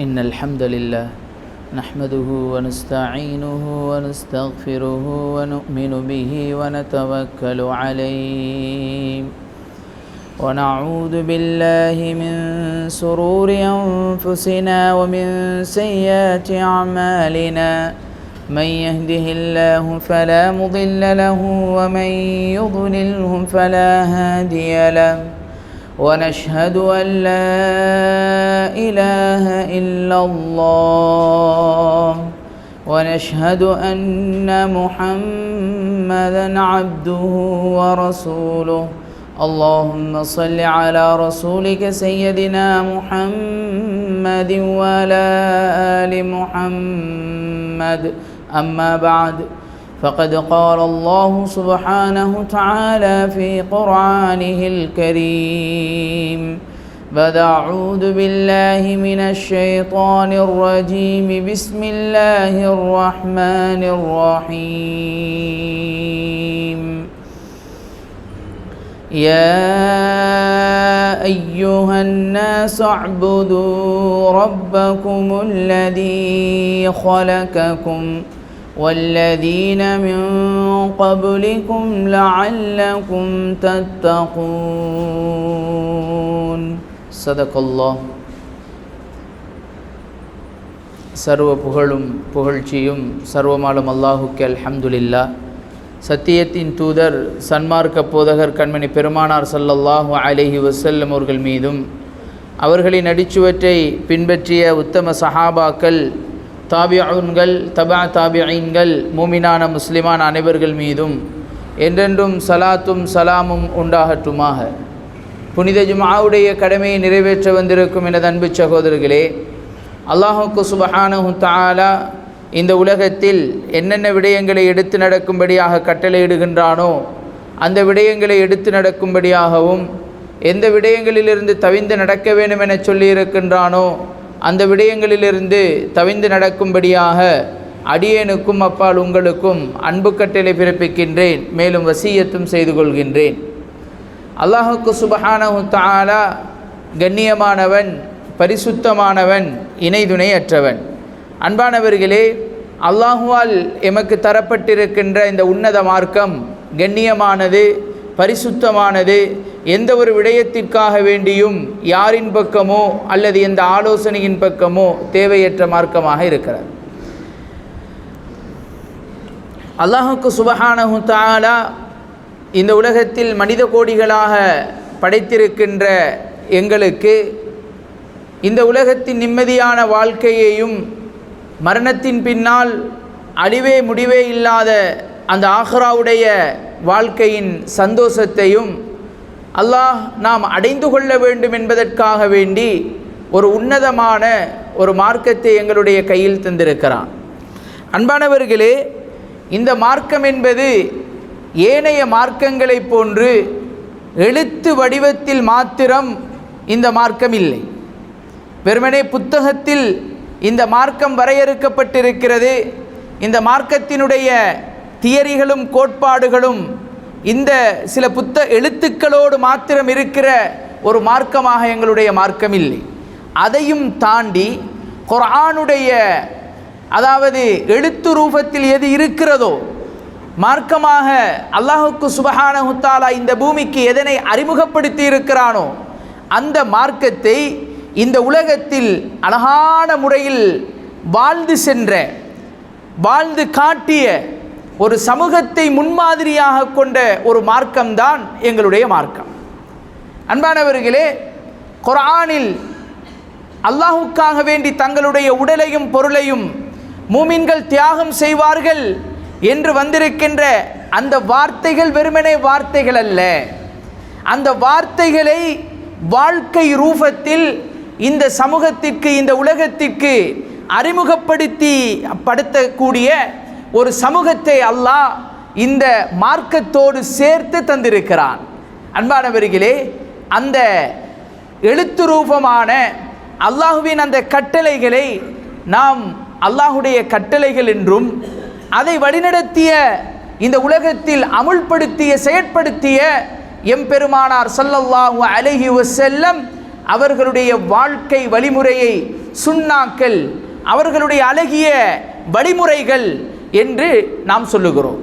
إن الحمد لله نحمده ونستعينه ونستغفره ونؤمن به ونتوكل عليه ونعوذ بالله من شرور أنفسنا ومن سيئات أعمالنا من يهده الله فلا مضل له ومن يضلله فلا هادي له ونشهد أن لا إله إلا الله ونشهد أن محمدًا عبده ورسوله اللهم صل على رسولك سيدنا محمد وعلى آل محمد أما بعد فقد قال الله سبحانه وتعالى في قرآنه الكريم بعد أعوذ بالله من الشيطان الرجيم بسم الله الرحمن الرحيم يا أيها الناس اعبدوا ربكم الذي خلقكم والذين من قبلكم لعلكم تتقون صدق الله. சர்வ புகழும் புகழ்ச்சியும் சர்வமாலும் அல்லாஹுக்கு அல்ஹம்துலில்லாஹ். சத்தியத்தின் தூதர் சன்மார்க்க போதகர் கண்மணி பெருமானார் ஸல்லல்லாஹு அலைஹி வஸல்லம் அவர்கள் மீதும் அவர்களின் அடிச்சுவற்றை பின்பற்றிய உத்தம சஹாபாக்கள், தாபிஊன்கள், தபா தாபிஈன்கள், மூமினான முஸ்லிமான அனைவர்கள் மீதும் என்றென்றும் சலாத்தும் சலாமும் உண்டாகட்டுமாக. புனித ஜும்ஆவுடைய கடமையை நிறைவேற்ற வந்திருக்கும் எனது அன்பு சகோதரர்களே, அல்லாஹுக்கு சுப்ஹானஹு தஆலா இந்த உலகத்தில் என்னென்ன விடயங்களை எடுத்து நடக்கும்படியாக கட்டளையிடுகின்றானோ அந்த விடயங்களை எடுத்து நடக்கும்படியாகவும், எந்த விடயங்களிலிருந்து தவிந்து நடக்க வேண்டும் என சொல்லியிருக்கின்றானோ அந்த விடயங்களிலிருந்து தவிந்து நடக்கும்படியாக அடியேனுக்கும் அப்பால் உங்களுக்கும் அன்பு கட்டளை பிறப்பிக்கின்றேன், மேலும் வசியத்தும் செய்து கொள்கின்றேன். அல்லாஹுக்கு சுப்ஹானஹு தஆலா கண்ணியமானவன், பரிசுத்தமானவன், இணைதுணை அற்றவன். அன்பானவர்களே, அல்லாஹுவால் எமக்கு தரப்பட்டிருக்கின்ற இந்த உன்னத மார்க்கம் கண்ணியமானது, பரிசுத்தமானது. எந்த ஒரு விடயத்திற்காக வேண்டியும் யாரின் பக்கமோ அல்லது எந்த ஆலோசனையின் பக்கமோ தேவையற்ற மார்க்கமாக இருக்கிறது. அல்லாஹுக்கு சுப்ஹானஹு தஆலா இந்த உலகத்தில் மனித கோடிகளாக படைத்திருக்கின்ற எங்களுக்கு இந்த உலகத்தின் நிம்மதியான வாழ்க்கையையும் மரணத்தின் பின்னால் அழிவே முடிவே இல்லாத அந்த ஆஹிராவுடைய வாழ்க்கையின் சந்தோஷத்தையும் அல்லாஹ் நாம் அடைந்து கொள்ள வேண்டும் என்பதற்காக வேண்டி ஒரு உன்னதமான ஒரு மார்க்கத்தை எங்களுடைய கையில் தந்திருக்கிறான். அன்பானவர்களே, இந்த மார்க்கம் என்பது ஏனைய மார்க்கங்களை போன்று எழுத்து வடிவத்தில் மாத்திரம் இந்த மார்க்கம் இல்லை. வெறுமனே புத்தகத்தில் இந்த மார்க்கம் வரையறுக்கப்பட்டிருக்கிறது. இந்த மார்க்கத்தினுடைய தியரிகளும் கோட்பாடுகளும் இந்த சில எழுத்துக்களோடு மாத்திரம் இருக்கிற ஒரு மார்க்கமாக எங்களுடைய மார்க்கம் இல்லை. அதையும் தாண்டி குர்ஆனுடைய, அதாவது எழுத்து ரூபத்தில் எது இருக்கிறதோ மார்க்கமாக அல்லாஹுக்கு சுப்ஹானஹு தஆலா இந்த பூமிக்கு எதனை அறிமுகப்படுத்தி இருக்கிறானோ அந்த மார்க்கத்தை இந்த உலகத்தில் அழகான முறையில் வாழ்ந்து சென்ற, வாழ்ந்து காட்டிய ஒரு சமூகத்தை முன்மாதிரியாக கொண்ட ஒரு மார்க்கம்தான் எங்களுடைய மார்க்கம். அன்பானவர்களே, குர்ஆனில் அல்லாஹுக்காக வேண்டி தங்களுடைய உடலையும் பொருளையும் மூமின்கள் தியாகம் செய்வார்கள் என்று வந்திருக்கின்ற அந்த வார்த்தைகள் வெறுமனே வார்த்தைகள் அல்ல. அந்த வார்த்தைகளை வாழ்க்கை ரூபத்தில் இந்த சமூகத்திற்கு, இந்த உலகத்திற்கு அறிமுகப்படுத்தக்கூடிய ஒரு சமூகத்தை அல்லாஹ் இந்த மார்க்கத்தோடு சேர்த்து தந்திருக்கிறான். அன்பானவர்களே, அந்த எழுத்து ரூபமான அல்லாஹுவின் அந்த கட்டளைகளை நாம் அல்லாஹுடைய கட்டளைகள் என்றும், அதை வழிநடத்திய இந்த உலகத்தில் அமுல்படுத்திய செயற்படுத்திய எம்பெருமானார் ஸல்லல்லாஹு அலைஹி வஸல்லம் அவர்களுடைய வாழ்க்கை வழிமுறையை சுன்னாக்கள், அவர்களுடைய அழகிய வழிமுறைகள் என்று நாம் சொல்லுகிறோம்.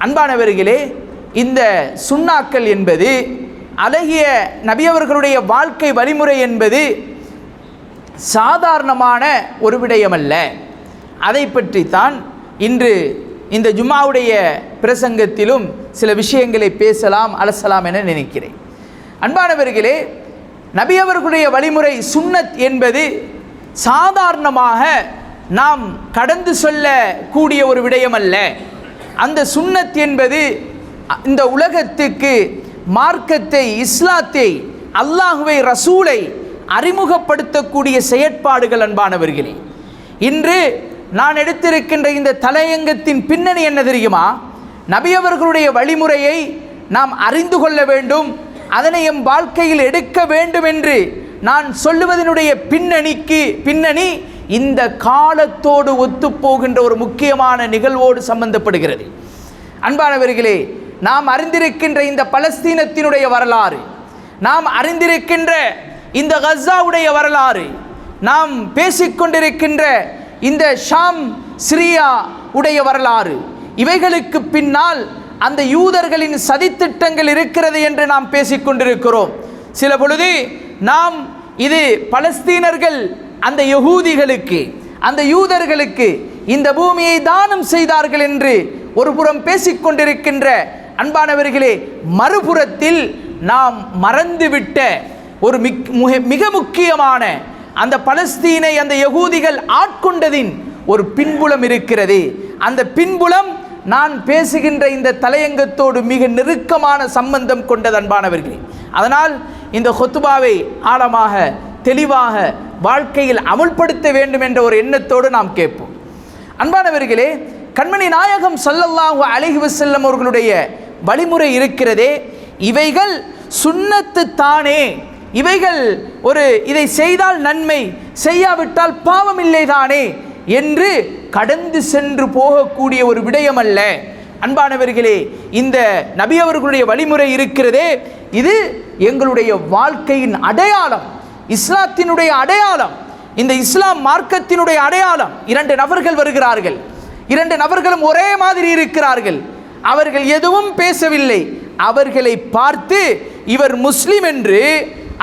அன்பானவர்களே, இந்த சுன்னாக்கள் என்பது, அழகிய நபியவர்களுடைய வாழ்க்கை வழிமுறை என்பது சாதாரணமான ஒரு விடயமல்ல. அதை பற்றித்தான் இன்று இந்த ஜும்மாவுடைய பிரசங்கத்திலும் சில விஷயங்களை பேசலாம், அலசலாம் என நினைக்கிறேன். அன்பானவர்களே, நபியவர்களுடைய வழிமுறை சுன்னத் என்பது சாதாரணமாக நாம் கடந்து சொல்லக்கூடிய ஒரு விடயமல்ல. அந்த சுன்னத் என்பது இந்த உலகத்துக்கு மார்க்கத்தை, இஸ்லாத்தை, அல்லாஹுவை, ரசூலை அறிமுகப்படுத்தக்கூடிய செயற்பாடுகள். அன்பானவர்களே, இன்று நான் எடுத்திருக்கின்ற இந்த தலையங்கத்தின் பின்னணி என்ன தெரியுமா? நபியவர்களுடைய வழிமுறையை நாம் அறிந்து கொள்ள வேண்டும், அதனை எம் வாழ்க்கையில் எடுக்க வேண்டும் என்று நான் சொல்லுவதனுடைய பின்னணி இந்த காலத்தோடு ஒத்துப்போகின்ற ஒரு முக்கியமான நிகழ்வோடு சம்பந்தப்படுகிறது. அன்பானவர்களே, நாம் அறிந்திருக்கின்ற இந்த பலஸ்தீனத்தினுடைய வரலாறு, நாம் அறிந்திருக்கின்ற இந்த கஸாவுடைய வரலாறு, நாம் பேசிக்கொண்டிருக்கின்ற இந்த ஷாம், சிரியா உடைய வரலாறு, இவைகளுக்கு பின்னால் அந்த யூதர்களின் சதித்திட்டங்கள் இருக்கிறது என்று நாம் பேசிக்கொண்டிருக்கிறோம். சில பொழுது நாம் இது பலஸ்தீனர்கள் அந்த யகூதிகளுக்கு, அந்த யூதர்களுக்கு இந்த பூமியை தானம் செய்தார்கள் என்று ஒரு புறம் பேசிக்கொண்டிருக்கின்ற அன்பானவர்களே, மறுபுறத்தில் நாம் மறந்துவிட்ட ஒரு மிக முக்கியமான அந்த பலஸ்தீனை அந்த யகூதிகள் ஆட்கொண்டதின் ஒரு பின்புலம் இருக்கிறது. அந்த பின்புலம் நான் பேசுகின்ற இந்த தலையங்கத்தோடு மிக நெருக்கமான சம்பந்தம் கொண்டது அன்பானவர்களே. அதனால் இந்த ஹுத்பாவை ஆழமாக, தெளிவாக வாழ்க்கையில் அமுல்படுத்த வேண்டும் என்ற ஒரு எண்ணத்தோடு நாம் கேட்போம். அன்பானவர்களே, கண்மணி நாயகம் ஸல்லல்லாஹு அலைஹி வஸல்லம் அவர்களுடைய வழிமுறை இருக்கிறதே, இவைகள் சுன்னத்து தானே, இவைகள் இதை செய்தால் நன்மை, செய்யாவிட்டால் பாவம் இல்லை தானே என்று கடந்து சென்று போகக்கூடிய ஒரு விடயம் அல்ல. அன்பானவர்களே, இந்த நபி அவர்களுடைய வழிமுறை இருக்கிறதே, இது எங்களுடைய வாழ்க்கையின் அடையாளம், இஸ்லாத்தினுடைய அடையாளம், இந்த இஸ்லாம் மார்க்கத்தினுடைய அடையாளம். 2 நபர்கள் வருகிறார்கள், 2 நபர்களும் ஒரே மாதிரி இருக்கிறார்கள். அவர்கள் எதுவும் பேசவில்லை. அவர்களை பார்த்து இவர் முஸ்லிம் என்று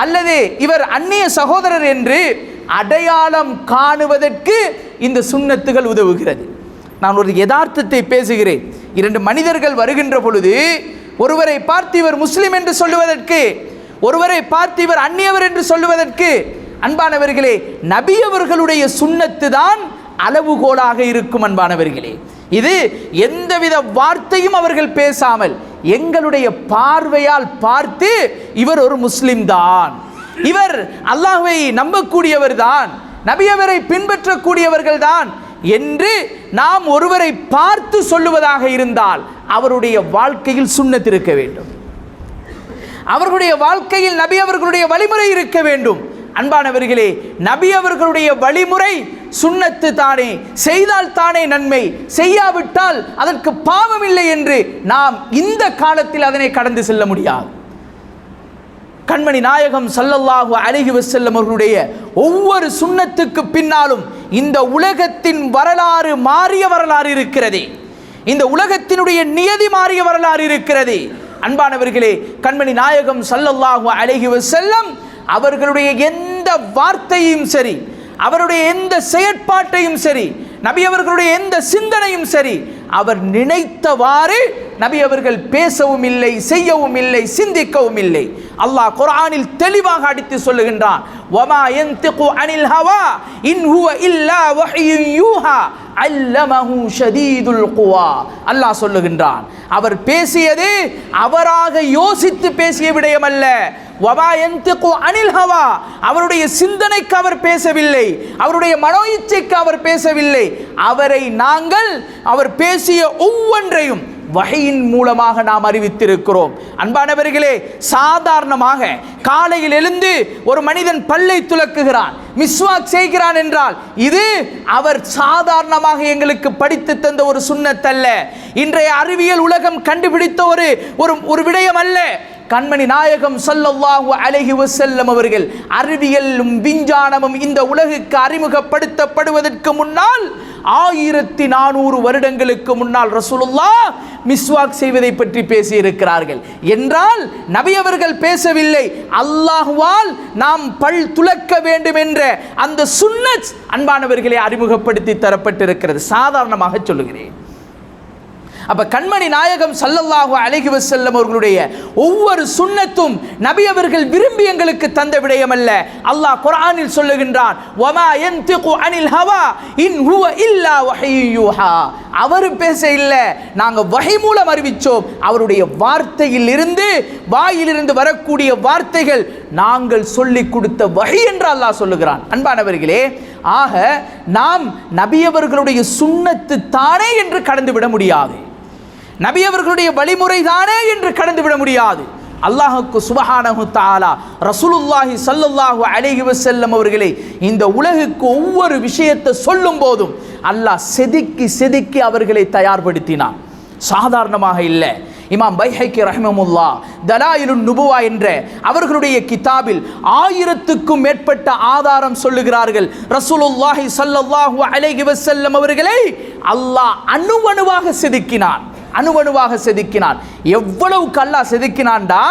அல்லது இவர் அந்நிய சகோதரர் என்று அடையாளம் காணுவதற்கு இந்த சுன்னத்துகள் உதவுகிறது. நான் ஒரு யதார்த்தத்தை பேசுகிறேன். 2 மனிதர்கள் வருகின்ற பொழுது ஒருவரை பார்த்து இவர் முஸ்லிம் என்று சொல்லுவதற்கு, ஒருவரை பார்த்து இவர் அந்நியவர் என்று சொல்லுவதற்கு, அன்பானவர்களே, நபி அவர்களுடைய சுன்னத்து தான் அளவுகோலாக இருக்கும். அன்பானவர்களே, இது எந்தவித வார்த்தையும் அவர்கள் பேசாமல் எங்களுடைய பார்வையால் பார்த்து இவர் ஒரு முஸ்லிம் தான், இவர் அல்லாஹ்வை நம்பக்கூடியவர் தான், நபியவரை பின்பற்றக்கூடியவர்கள் தான் என்று நாம் ஒருவரை பார்த்து சொல்லுவதாக இருந்தால் அவருடைய வாழ்க்கையில் சுன்னத் இருக்க வேண்டும், அவர்களுடைய வாழ்க்கையில் நபி அவர்களுடைய வழிமுறை இருக்க வேண்டும். அன்பானவர்களே, நபி அவர்களுடைய வழிமுறை சுன்னத்து தானே, செய்தால் தானே நன்மை, செய்யாவிட்டால் அதற்கு பாவம் இல்லை என்று நாம் இந்த காலத்தில் அதனை கடந்து செல்ல முடியாது. கண்மணி நாயகம் ஸல்லல்லாஹு அலைஹி வஸல்லம் அவர்களுடைய ஒவ்வொரு சுன்னத்துக்கு பின்னாலும் இந்த உலகத்தின் வரலாறு, மாறிய வரலாறு இருக்கிறது, இந்த உலகத்தினுடைய நியதி மாறிய வரலாறு இருக்கிறது. அன்பானவர்களே, கண்மணி நாயகம் ஸல்லல்லாஹு அலைஹி வஸல்லம் அவர்களுடைய எந்த வார்த்தையும் சரி, அவருடைய எந்த செயற்பாட்டையும் சரி, நபி அவர்களுடைய எந்த சிந்தனையும் சரி, அவர் நினைத்தவாறு நபி அவர்கள் பேசவும் இல்லை, செய்யவும் இல்லை, சிந்திக்கவும் இல்லை. அல்லாஹ் குர்ஆனில் தெளிவாக அடித்து சொல்லுகின்றான், வமா யன்திகு அனில் ஹவா இன் ஹுவ இல்லா வஹ்யுன் யூஹா அல்லமஹு ஷதீதுல் குவா. அல்லாஹ் சொல்லுகின்றான், அவர் பேசியது அவராக யோசித்து பேசிய விடயம் அல்ல. வமா யன்திகு அனில் ஹவா, அவருடைய சிந்தனைக்கு அவர் பேசவில்லை, அவருடைய மனோ இச்சைக்கு அவர் பேசவில்லை. அவரை நாங்கள் அவர் பேசிய ஒவ்வொன்றையும் வஹீயின் மூலமாக நாம் அறிவித்திருக்கிறோம். அன்பானவர்களே, சாதாரணமாக காலையில் எழுந்து ஒரு மனிதன் பல்லை துலக்குகிறான், மிஸ்வாக் செய்கிறான் என்றால் இது அவர் சாதாரணமாக எங்களுக்கு படித்து தந்த ஒரு சுன்னத் அல்ல, இன்றைய அறிவியல் உலகம் கண்டுபிடித்த ஒரு விடயம் அல்ல. கண்மணி நாயகம் ஸல்லல்லாஹு அலைஹி வஸல்லம் அவர்கள் அறிவியலும் விஞ்ஞானமும் இந்த உலகுக்கு அறிமுகப்படுத்தப்படுவதற்கு முன்னால் 1400 வருடங்களுக்கு முன்னால் ரசூலுல்லாஹ் மிஸ்வாக் செய்வதை பற்றி பேசி இருக்கிறார்கள் என்றால் நபி அவர்கள் பேசவில்லை. அல்லாஹ்வால் நாம் பல் துலக்க வேண்டும் என்ற அந்த சுன்னத் அன்பானவர்களை அறிமுகப்படுத்தி தரப்பட்டிருக்கிறது. சாதாரணமாக சொல்லுகிறேன். அப்ப கண்மணி நாயகம் ஸல்லல்லாஹு அலைஹி வஸல்லம் அவர்களுடைய ஒவ்வொரு சுன்னத்தும் நபி அவர்கள் விரும்பி எங்களுக்கு தந்த விடயம் அல்ல. அல்லாஹ் குர்ஆனில் சொல்லுகின்றான், வமா யன்திகு அனில் ஹவா இன் ஹுவ இல்லா வஹ்யு யூஹா. அவர் பேச இல்ல, நாங்க வஹி மூலம் அறிவிச்சோம். அவருடைய வார்த்தையில் இருந்து வாயிலிருந்து வரக்கூடிய வார்த்தைகள் நாங்கள் சொல்லிக் கொடுத்த வஹி என்று அல்லாஹ் சொல்லுகிறான். அன்பானவர்களே, ஆக நாம் நபி அவர்களுடைய சுன்னத்து தானே என்று கடந்து விட முடியாது. நபி அவர்களுடைய வழிமுறை தானே என்று கடந்து விட முடியாது. அல்லாஹ்வுக்கு சுப்ஹானஹு தஆலா ரசூலுல்லாஹி ஸல்லல்லாஹு அலைஹி வஸல்லம் அவர்களை இந்த உலகுக்கு ஒவ்வொரு விஷயத்தை சொல்லும் போதும் அல்லாஹ் செதுக்கி செதுக்கி அவர்களை தயார்படுத்தினான். சாதாரணமாக இல்லை. இமாம் பைஹக்கி ரஹ்மஹுல்லாஹ் தலாயிலுன் நுபுவா என்ற அவர்களுடைய கிதாபில் 1000க்கும் மேற்பட்ட ஆதாரம் சொல்லுகிறார்கள். ரசூலுல்லாஹி ஸல்லல்லாஹு அலைஹி வஸல்லம் அவர்களை அல்லாஹ் அணுவணுவாக செதுக்கினான். அணுவணுவாக செதுக்கினான். எவ்வளவுக்கு அல்லாஹ் செதுக்கினான்டா,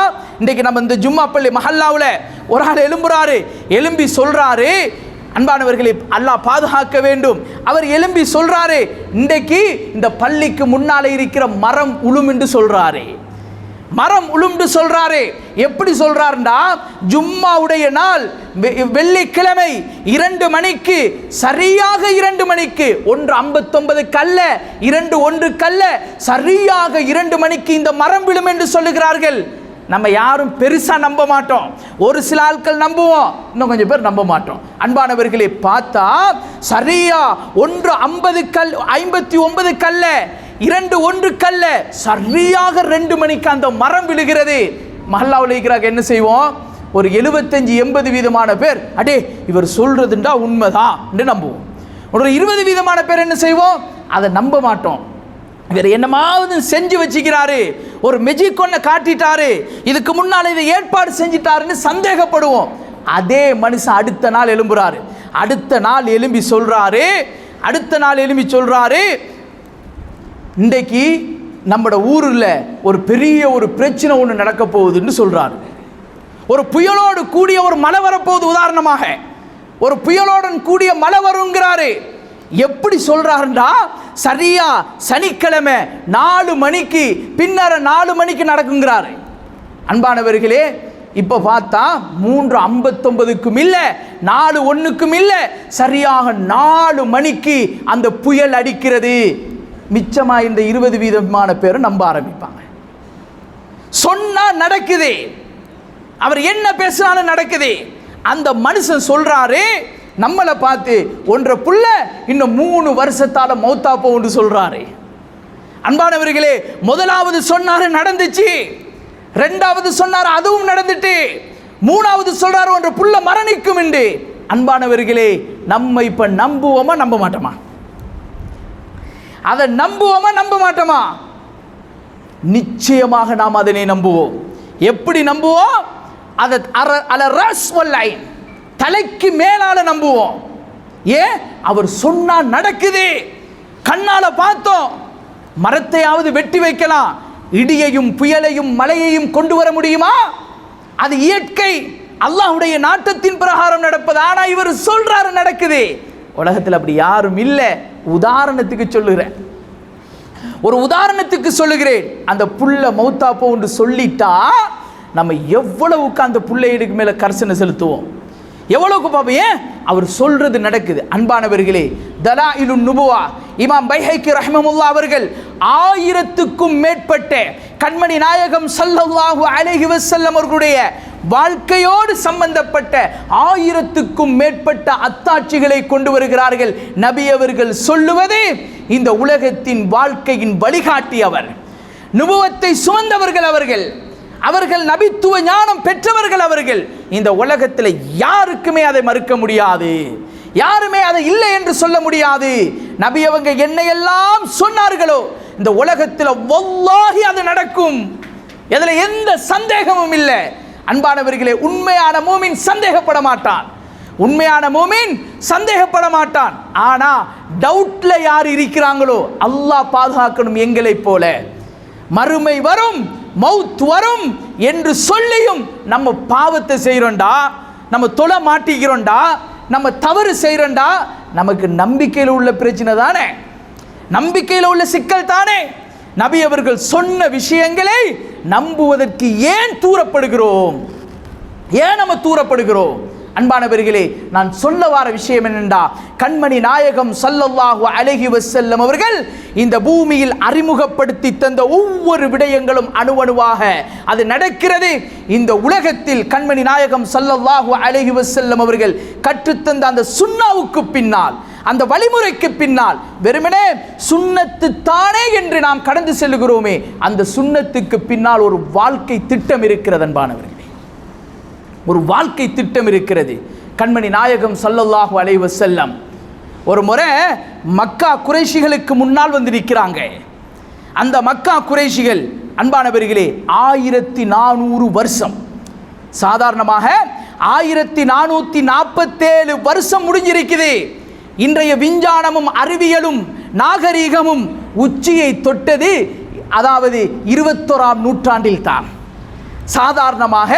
இன்றைக்கு நம்ம இந்த ஜும்மா பள்ளி மஹல்லாவில் ஒரு ஆள் எழும்புறாரு, எழும்பி சொல்றாரு, அன்பானவர்களை அல்லாஹ் பாதுகாக்க வேண்டும். அவர் எழும்பி சொல்றாரு, இன்றைக்கு இந்த பள்ளிக்கு முன்னாலே இருக்கிற மரம் உளும் என்று சொல்றாரு. மரம் உளும்னு சொல்றாரு. எப்படி சொல்றாருண்டா, ஜும்மாவுடைய நாள் வெள்ளிக்கிழமை 2 மணிக்கு, சரியாக 2 மணிக்கு, 1:59 கல்ல 2:1 கல்ல, சரியாக 2 மணிக்கு இந்த மரம் விழும் என்று சொல்லுகிறார்கள். நம்ம யாரும் பெருசா நம்ப மாட்டோம். ஒரு சில ஆட்கள் நம்புவோம், இன்னும் கொஞ்சம் பேர் நம்ப மாட்டோம். அன்பானவர்களை பார்த்தா சரியா 1:50 கல் 59 கல்ல 2:1 கல்ல சரியாக 2 மணிக்கு அந்த மரம் விழுகிறது. மஹல்லாவில் இருக்கிறாங்க, என்ன செய்வோம், ஒரு 75-80% பேர் அடே இவர் சொல்றதுண்டா உண்மைதான் என்று நம்புவோம். ஒரு 20% பேர் என்ன செய்வோம், அதை நம்ப மாட்டோம். இவர் என்னமாவது செஞ்சு வச்சுக்கிறாரு, ஒரு மெஜிக் ஒன்றை காட்டிட்டாரு, இதுக்கு முன்னால் இதை ஏற்பாடு செஞ்சிட்டாருன்னு சந்தேகப்படுவோம். அதே மனுஷன் அடுத்த நாள் எழும்புறாரு. அடுத்த நாள் எழும்பி சொல்றாரு, இன்றைக்கு நம்மட ஊரில் ஒரு பெரிய ஒரு பிரச்சனை ஒன்று நடக்க போகுதுன்னு சொல்றாரு. ஒரு புயலோடு கூடிய ஒரு மழை வரப்போகுது. உதாரணமாக ஒரு புயலோடன் கூடிய மழை வருங்கிறாரு. எப்படி சொல்றாருண்டா, சரியா சனிக்கிழமை 4 மணிக்கு பின்னர 4 மணிக்கு நடக்குங்கிறாரு. அன்பானவர்களே, இப்போ பார்த்தா 3:59க்கும் இல்லை 4:1க்கும் இல்லை, சரியாக 4 மணிக்கு அந்த புயல் அடிக்கிறது. மிச்சமா இந்த 20% பேர் நம்ப ஆரம்பிப்பாங்க. சொன்னா நடக்குது, அவர் என்ன பேசினாலும் நடக்குது. அந்த மனுஷன் சொல்றாரு, நம்மளை பார்த்து ஒன்றரை புள்ள இன்னும் 3 வருஷத்தால மௌத்தா போன்னு சொல்றாரு. அன்பானவர்களே, முதலாவது சொன்னாரு நடந்துச்சு, 2வது சொன்னார் அதுவும் நடந்துட்டு, 3வது சொல்றாரு ஒன்றரை புள்ள மரணிக்கும் என்று. அன்பானவர்களே, நம்ம இப்ப நம்புவோமா நம்ப மாட்டோமா? அதை நம்புவோமா நம்ப மாட்டோமா? நிச்சயமாக நாம் அதனை நம்புவோம். எப்படி நம்புவோம்? அதை தலைக்கு மேலால நம்புவோம். ஏன்? அவர் சொன்னா நடக்குது, கண்ணால பார்த்தோம். மரத்தையாவது வெட்டி வைக்கலாம், இடியையும் புயலையும் மழையையும் கொண்டு வர முடியுமா? அது இயற்கை, அல்லாஹ்வுடைய நாட்டத்தின் பிரகாரம் நடப்பது. ஆனா இவர் சொல்றாரு நடக்குது. உலகத்தில் அப்படி யாரும் இல்லை. உதாரணத்துக்கு சொல்லுகிறேன், ஒரு உதாரணத்துக்கு சொல்லுகிறேன். அந்த புள்ள மௌத்தா போன்னு சொல்லிட்டா நம்ம எவ்வளவுக்கு அந்த புள்ளைக்கு மேல கர்சனை செலுத்துவோம், எவ்வளவுக்கு பார்ப்போம். ஏன்? அவர் சொல்றது நடக்குது. அன்பானவர்களே, தலாயிலுன் நுபுவா இமாம் பைஹக்கி ரஹ்மஹுல்லாஹ் அவர்கள் 1000க்கும் மேற்பட்ட கண்மணி நாயகம் ஸல்லல்லாஹு அலைஹி வஸல்லம் அவர்களுடைய வாழ்க்கையோடு சம்பந்தப்பட்ட 1000க்கும் மேற்பட்ட அத்தாட்சிகளை கொண்டு வருகிறார்கள். நபி அவர்கள் சொல்லுவது இந்த உலகத்தின் வாழ்க்கையின் வழிகாட்டி. அவர் நுபுவத்தை சுமந்தவர்கள், அவர்கள் நபித்துவ ஞானம் பெற்றவர்கள். அவர்கள் இந்த உலகத்தில் யாருக்குமே அதை மறுக்க முடியாது, யாருமே அதை இல்லை என்று சொல்ல முடியாது. நபி அவங்க என்னையெல்லாம் சொன்னார்களோ இந்த உலகத்தில் வல்லாஹி அது நடக்கும். இதுல எந்த சந்தேகமும் இல்லை. அன்பானவர்களே, உண்மையான மூமின் சந்தேகப்பட மாட்டான். உண்மையான மூமின் சந்தேகப்பட மாட்டான். ஆனா டவுட்ல யார் இருக்கிறாங்களோ அல்லாஹ் பாதுகாக்கணும். எங்களை போல மறுமை வரும், மவுத் வரும் என்று சொல்லியும் நம்ம பாவத்தை செய்கிறோண்டா, நம்ம தொலை மாட்டிக்கிறோண்டா, நம்ம தவறு செய்கிறோண்டா, நமக்கு நம்பிக்கையில் உள்ள பிரச்சனை தானே, நம்பிக்கையில் உள்ள சிக்கல் தானே. நபி அவர்கள் சொன்ன விஷயங்களை நம்புவதற்கு ஏன் தூரப்படுகிறோம்? ஏன் நம்ம தூரப்படுகிறோம்? அன்பானவர்களே, நான் சொல்ல வர விஷயம் என்னென்றா, கண்மணி நாயகம் ஸல்லல்லாஹு அலைஹி வஸல்லம் அவர்கள் இந்த பூமியில் அறிமுகப்படுத்தி தந்த ஒவ்வொரு விடயங்களும் அணுவணுவாக அது நடக்கிறது. இந்த உலகத்தில் கண்மணி நாயகம் ஸல்லல்லாஹு அலைஹி வஸல்லம் அவர்கள் கற்றுத்தந்த அந்த சுன்னாவுக்கு பின்னால், அந்த வழிமுறைக்கு பின்னால் வெறுமனே சுன்னத்து தானே என்று நாம் கடந்து செல்கிறோமே, அந்த சுன்னத்துக்கு பின்னால் ஒரு வாழ்க்கை திட்டம் இருக்கிறது. அன்பானவர்களே, ஒரு வாழ்க்கை திட்டம் இருக்கிறது. கண்மணி நாயகம் ஸல்லல்லாஹு அலைஹி வஸல்லம் ஒரு முறை மக்கா குறைஷிகளுக்கு முன்னால் வந்து நிற்கிறாங்க. அந்த மக்கா குறைஷிகள் அன்பானவர்களே 1400 வருஷம், சாதாரணமாக 1447 வருஷம் முடிஞ்சிருக்குது. இன்றைய விஞ்ஞானமும் அறிவியலும் நாகரீகமும் உச்சியை தொட்டது, அதாவது 21ஆம் நூற்றாண்டில் தான். சாதாரணமாக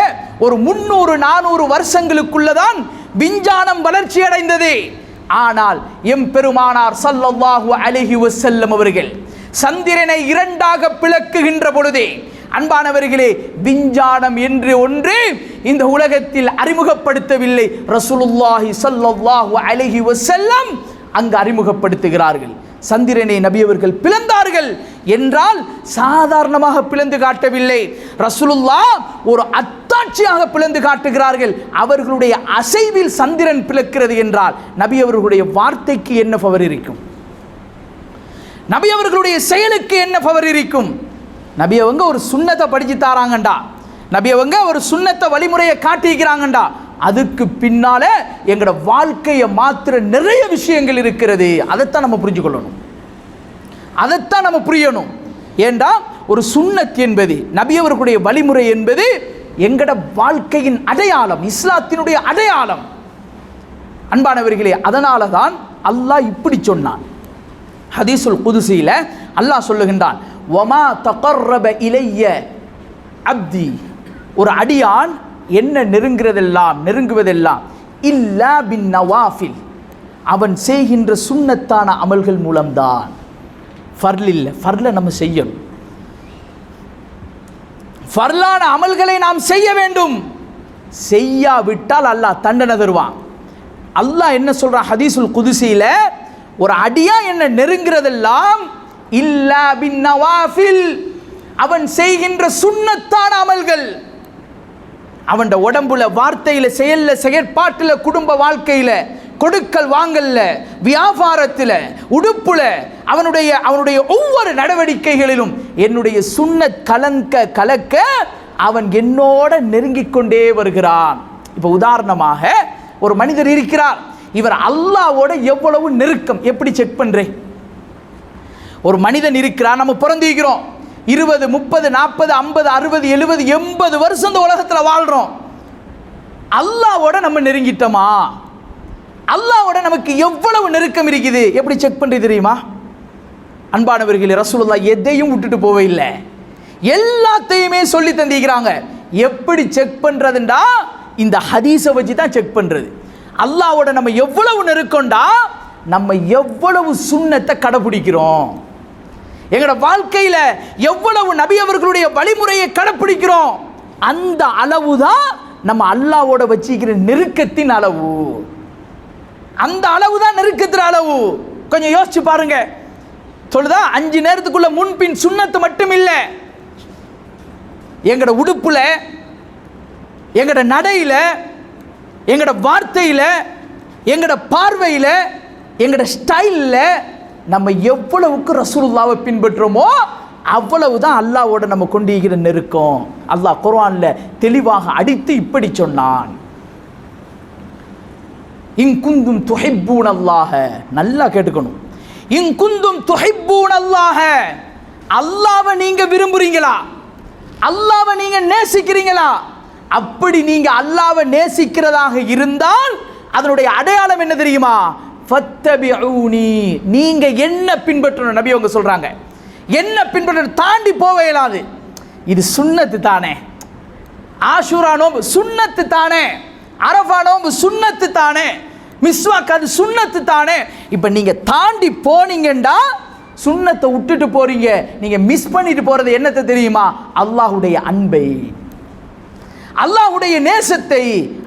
ஒரு 300-400 வருஷங்களுக்குள்ளதான் விஞ்ஞானம் வளர்ச்சி அடைந்தது. ஆனால் எம் பெருமானார் ஸல்லல்லாஹு அலைஹி வஸல்லம் அவர்கள் சந்திரனை இரண்டாக பிளக்குகின்ற பொழுது, அன்பானவர்களே, விஞ்ஞானம் என்று ஒன்று இந்த உலகத்தில் அறிமுகப்படுத்தவில்லை. ரசூலுல்லாஹி ஸல்லல்லாஹு அலைஹி வஸல்லம் அங்கு அறிமுகப்படுத்துகிறார்கள். சந்திரனை நபி அவர்கள் பிளந்தார்கள் என்றால் சாதாரணமாக பிளந்து காட்டவில்லை. ரசூலுல்லாஹ் ஒரு அத்தாட்சியாக பிளந்து காட்டுகிறார்கள். அவர்களுடைய அசைவில் சந்திரன் பிளக்கிறது என்றால் நபி அவர்களுடைய வார்த்தைக்கு என்ன பவர் இருக்கும்? நபி அவர்களுடைய செயலுக்கு என்ன பவர் இருக்கும்? நபி அவங்க ஒரு சுன்னத்தை படிச்சு தாராங்கண்டா, நபி அவங்க ஒரு சுன்னத்தை வழிமுறையை காட்டிக்கிறாங்கண்டா, அதுக்கு பின்னால எங்களோட வாழ்க்கையை மாத்திர நிறைய விஷயங்கள் இருக்கிறது. அதைத்தான் நம்ம புரிஞ்சு கொள்ளணும், அதைத்தான் நம்ம புரியணும். ஏண்டா ஒரு சுன்னத் என்பது, நபி அவர்களுடைய வழிமுறை என்பது எங்களோட வாழ்க்கையின் அடையாளம், இஸ்லாத்தினுடைய அடையாளம். அன்பானவர்களே, அதனால தான் அல்லாஹ் இப்படி சொன்னான். ஹதீஸுல் குதுஸில அல்லாஹ் சொல்லுகின்றான், வமா தகர்ரப இலைய அப்தி, ஒரு அடியான் என்ன நெருங்குவதெல்லாம் இல்லா பின் நவாஃபில், அவன் செய்கின்ற சுன்னத்தான அமல்கள் மூலம்தான். ஃபர்ல் இல்லை, ஃபர்லை நம்ம செய்யணும், ஃபர்லான அமல்களை நாம் செய்ய வேண்டும். செய்யாவிட்டால் அல்லாஹ் தண்டனை தருவான். அல்லாஹ் என்ன சொல்றான் ஹதீஸுல் குதுஸில, ஒரு அடியா என்ன நெருங்குறதெல்லாம் இல்லா பின் நவாஃபில், அவன் செய்கின்ற சுன்னத்தான அமல்கள். அவன் உடம்புல, வார்த்தையில, செயல்ல, செயற்பாட்டுல, குடும்ப வாழ்க்கையில, கொடுக்கல் வாங்கல்ல, வியாபாரத்தில், உடுப்புல, அவனுடைய ஒவ்வொரு நடவடிக்கைகளிலும் என்னுடைய சுன்னத் கலக்க அவன் என்னோட நெருங்கிக் கொண்டே வருகிறான். இப்போ உதாரணமாக ஒரு மனிதர் இருக்கிறார், இவர் அல்லாஹ்வோட எவ்வளவு நெருக்கம் எப்படி செக் பண்றேன்? ஒரு மனிதன் இருக்கிறார், நம்ம பிறந்திருக்கிறோம், 20, 30, 40, 50, 60, 70, 80 வருஷம் இந்த உலகத்தில் வாழ்றோம். அல்லாஹ்வோட நம்ம நெருங்கிட்டோமா? அல்லாஹ்வோட நமக்கு எவ்வளவு நெருக்கம் இருக்குது எப்படி செக் பண்றது தெரியுமா? அன்பானவர்களே, ரசூலுல்லாஹ் எதையும் விட்டுட்டு போவே இல்லை, எல்லாத்தையுமே சொல்லி தந்திக்கிறாங்க. எப்படி செக் பண்றதுண்டா இந்த ஹதீஸை வச்சு தான் செக் பண்றது. அல்லாஹ்வோட நம்ம எவ்வளவு நெருக்கம்டா, நம்ம எவ்வளவு சுன்னத்தை கடைபிடிக்கிறோம், எங்களோட வாழ்க்கையில எவ்வளவு நபி அவர்களுடைய வழிமுறையை கடைபிடிக்கிறோம், அந்த அளவு தான் நம்ம அல்லாஹ்வோட வச்சிக்கிற நெருக்கத்தின் அளவு. அந்த அளவு தான் நெருக்கத்தின் அளவு. கொஞ்சம் யோசிச்சு பாருங்க. சொல்லுதா 5 நேரத்துக்குள்ள முன்பின் சுன்னத்து மட்டும் இல்லை, எங்களோட உடுப்புல, எங்களோட நடையில, எங்களோட வார்த்தையில, எங்களோட பார்வையில, எங்களோட ஸ்டைல்ல நம்ம எவ்வளவுக்கு ரசூலுல்லாஹ்வை பின்பற்றுறோமோ அவ்வளவுதான் அல்லாஹ்வோட நம்ம கொண்டிருக்கிற நெருக்கம். அல்லாஹ் குர்ஆன்ல தெளிவாக அடித்து இப்படி சொன்னான், இன் குந்தும் துஹிப்பூனல்லாஹ, நல்லா கேட்டுக்கணும், இன் குந்தும் துஹிப்பூனல்லாஹ, அல்லாஹ்வை நீங்க விரும்புறீங்களா? அல்லாஹ்வை நீங்க நேசிக்கிறீங்களா? அப்படி நீங்க அல்லாஹ்வை நேசிக்கிறதாக இருந்தால் அதனுடைய அடையாளம் என்ன தெரியுமா? ஃபத்தபிஊனி, நீங்க என்ன பின்பற்றணும். நபி அவங்க சொல்றாங்க, என்ன பின்பற்றணும், தாண்டி போக இயலாது. இது சுன்னத்து தானே, ஆஷூரா நோம்பு சுன்னத்து தானே, அரஃபா நோம்பு சுன்னத்து தானே, மிஸ்வாக் அது சுன்னத்து தானே. இப்போ நீங்க தாண்டி போனீங்கண்டா சுன்னத்தை விட்டுட்டு போறீங்க. நீங்க மிஸ் பண்ணிட்டு போறது என்னத்தை தெரியுமா? அல்லாஹ்வுடைய அன்பை, அல்லாஹ்வுடைய நேசத்தை.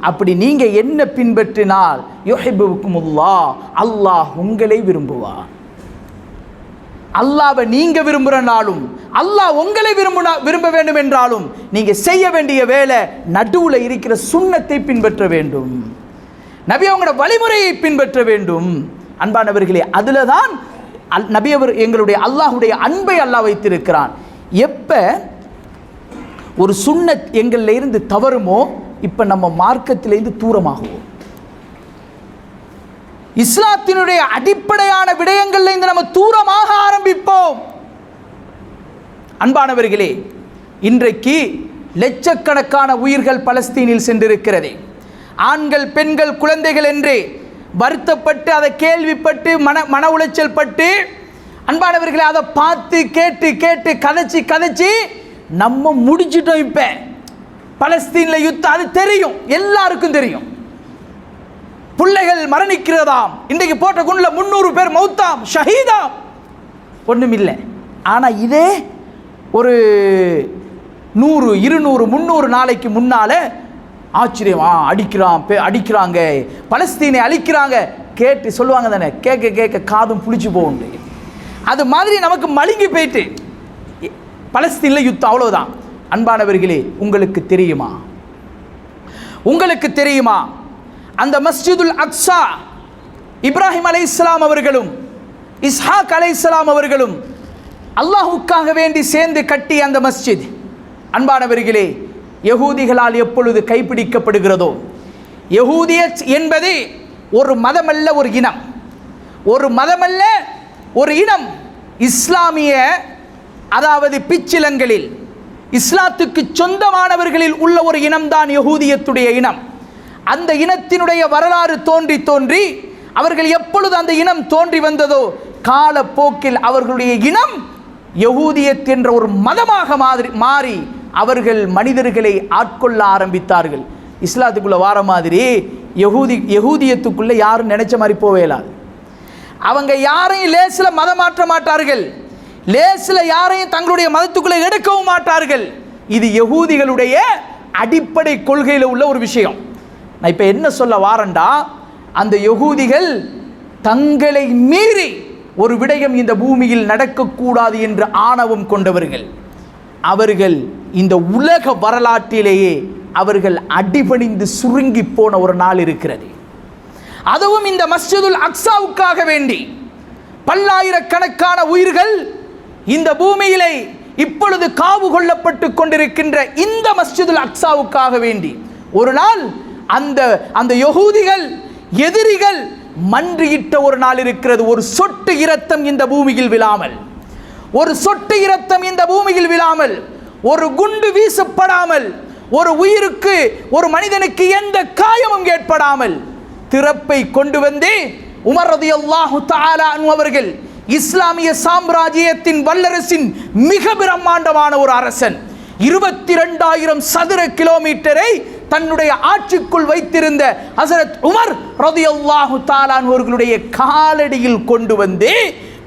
அப்படி நீங்க என்ன பின்பற்றினால் யுஹிப்புக்குமுல்லாஹ், அல்லாஹ் உங்களை விரும்புவார். அல்லாஹ்வை நீங்க விரும்புறனாலும் அல்லாஹ் உங்களை விரும்ப வேண்டும் என்றாலும் நீங்க செய்ய வேண்டிய வேலை நடுவுல இருக்கிற சுன்னத்தை பின்பற்ற வேண்டும், நபி அவங்களோட வழிமுறையை பின்பற்ற வேண்டும். அன்பானவர்களே, அதுல தான் நபி அவர் எங்களுடைய அல்லாஹ்வுடைய அன்பை அல்லாஹ் வைத்திருக்கிறான். எப்ப ஒரு சுன்னத் எங்களில் இருந்து தவறுமோ இப்ப நம்ம மார்க்கத்திலிருந்து தூரமாகுவோம். இஸ்லாத்தினுடைய அடிப்படையான விடயங்கள்ல இருந்து நம்ம தூரமாக ஆரம்பிப்போம். அன்பானவர்களே, இன்றைக்கு லட்சக்கணக்கான உயிர்கள் பலஸ்தீனில் சென்றிருக்கிறது. ஆண்கள், பெண்கள், குழந்தைகள் என்று வருத்தப்பட்டு அதை கேள்விப்பட்டு மன உளைச்சல் பட்டு, அன்பானவர்களே, அதை பார்த்து கேட்டு கேட்டு கதைச்சி நம்ம முடிச்சிட்டோம். இப்ப பலஸ்தீன்ல யுத்தம், அது தெரியும், எல்லாருக்கும் தெரியும். பிள்ளைகள் மரணிக்கிறதாம், இன்றைக்கு போட்ட குண்டுல 300 பேர் மௌத்தாம், ஷஹீதாம், ஒண்ணும் இல்லை. ஆனா இதே ஒரு 100, 200, 300 நாளைக்கு முன்னால ஆச்சரியமா அடிக்கிறாங்க, பலஸ்தீனை அழிக்கிறாங்க, கேட்டு சொல்லுவாங்க தானே, கேட்க கேட்க காதும் புளிச்சு போகுது. அது மாதிரி நமக்கு மழுங்கி போயிட்டு பலஸ்தீன்ல யுத்தம், அவ்வளவுதான். அன்பானவர்களே, உங்களுக்கு தெரியுமா அந்த மஸ்ஜிதுல் அக்ஸா, இப்ராஹிம் அலைஹிஸ்ஸலாம் அவர்களும் இஸ்ஹாக் அலைஹிஸ்ஸலாம் அவர்களும் அல்லாஹ்வுக்காக வேண்டி சேர்ந்து கட்டிய அந்த மஸ்ஜித், அன்பானவர்களே, யகூதிகளால் எப்பொழுது கைப்பிடிக்கப்படுகிறதோ, யகூதியத் என்பது ஒரு மதமல்ல, ஒரு இனம், ஒரு மதமல்ல, ஒரு இனம். இஸ்லாமிய, அதாவது பிச்சிலங்களில் இஸ்லாத்துக்கு சொந்தமானவர்களில் உள்ள ஒரு இனம்தான் யகூதியத்துடைய இனம். அந்த இனத்தினுடைய வரலாறு தோன்றி அவர்கள் எப்பொழுது அந்த இனம் தோன்றி வந்ததோ காலப்போக்கில் அவர்களுடைய இனம் யகூதியத் என்ற ஒரு மதமாக மாறி அவர்கள் மனிதர்களை ஆட்கொள்ள ஆரம்பித்தார்கள். இஸ்லாத்துக்குள்ள வார மாதிரி யகூதியத்துக்குள்ள யாரும் நினைச்ச மாதிரி போவேலாது. அவங்க யாரையும் லேசில் மதம் மாற்ற மாட்டார்கள், லேசில் யாரையும் தங்களுடைய மதத்துக்குள்ளே எடுக்கவும் மாட்டார்கள். இது யகூதிகளுடைய அடிப்படை கொள்கையில் உள்ள ஒரு விஷயம். நான் இப்போ என்ன சொல்ல வாரண்டா, அந்த யகூதிகள் தங்களை மீறி ஒரு விடயம் இந்த பூமியில் நடக்கக்கூடாது என்று ஆணவம் கொண்டவர்கள். அவர்கள் இந்த உலக வரலாற்றிலேயே அவர்கள் அடிபணிந்து சுருங்கி போன ஒரு நாள் இருக்கிறது. அதுவும் இந்த மஸ்ஜிதுல் அக்ஸாவுக்காக வேண்டி பல்லாயிரக்கணக்கான உயிர்கள் இந்த பூமியிலே இப்பொழுது காவு கொள்ளப்பட்டு கொண்டிருக்கின்ற இந்த மஸ்ஜிதுல் அக்ஸாவுக்காக வேண்டி ஒரு நாள் அந்த யகூதிகள், எதிரிகள் மன்றியிட்ட ஒரு நாள் இருக்கிறது. ஒரு சொட்டு இரத்தம் இந்த பூமியில் விழாமல், ஒரு சொட்டு இரத்தம் இந்த பூமியில் விழாமல், ஒரு குண்டு வீசப்படாமல், ஒரு உயிருக்கு, ஒரு மனிதனுக்கு எந்த காயமும் ஏற்படாமல் திறப்பை கொண்டு வந்து உமர் ரலியல்லாஹு தஆலா அன்ஹு அவர்கள், இஸ்லாமிய சாம்ராஜ்யத்தின் வல்லரசின் மிக பிரம்மாண்டமான ஒரு அரசன், 22,000 சதுர கிலோமீட்டரை தன்னுடைய ஆட்சிக்குள் வைத்திருந்த ஹஸரத் உமர் ரலியல்லாஹு தஆலா அன்ஹு அவர்களுடைய காலடியில் கொண்டு வந்து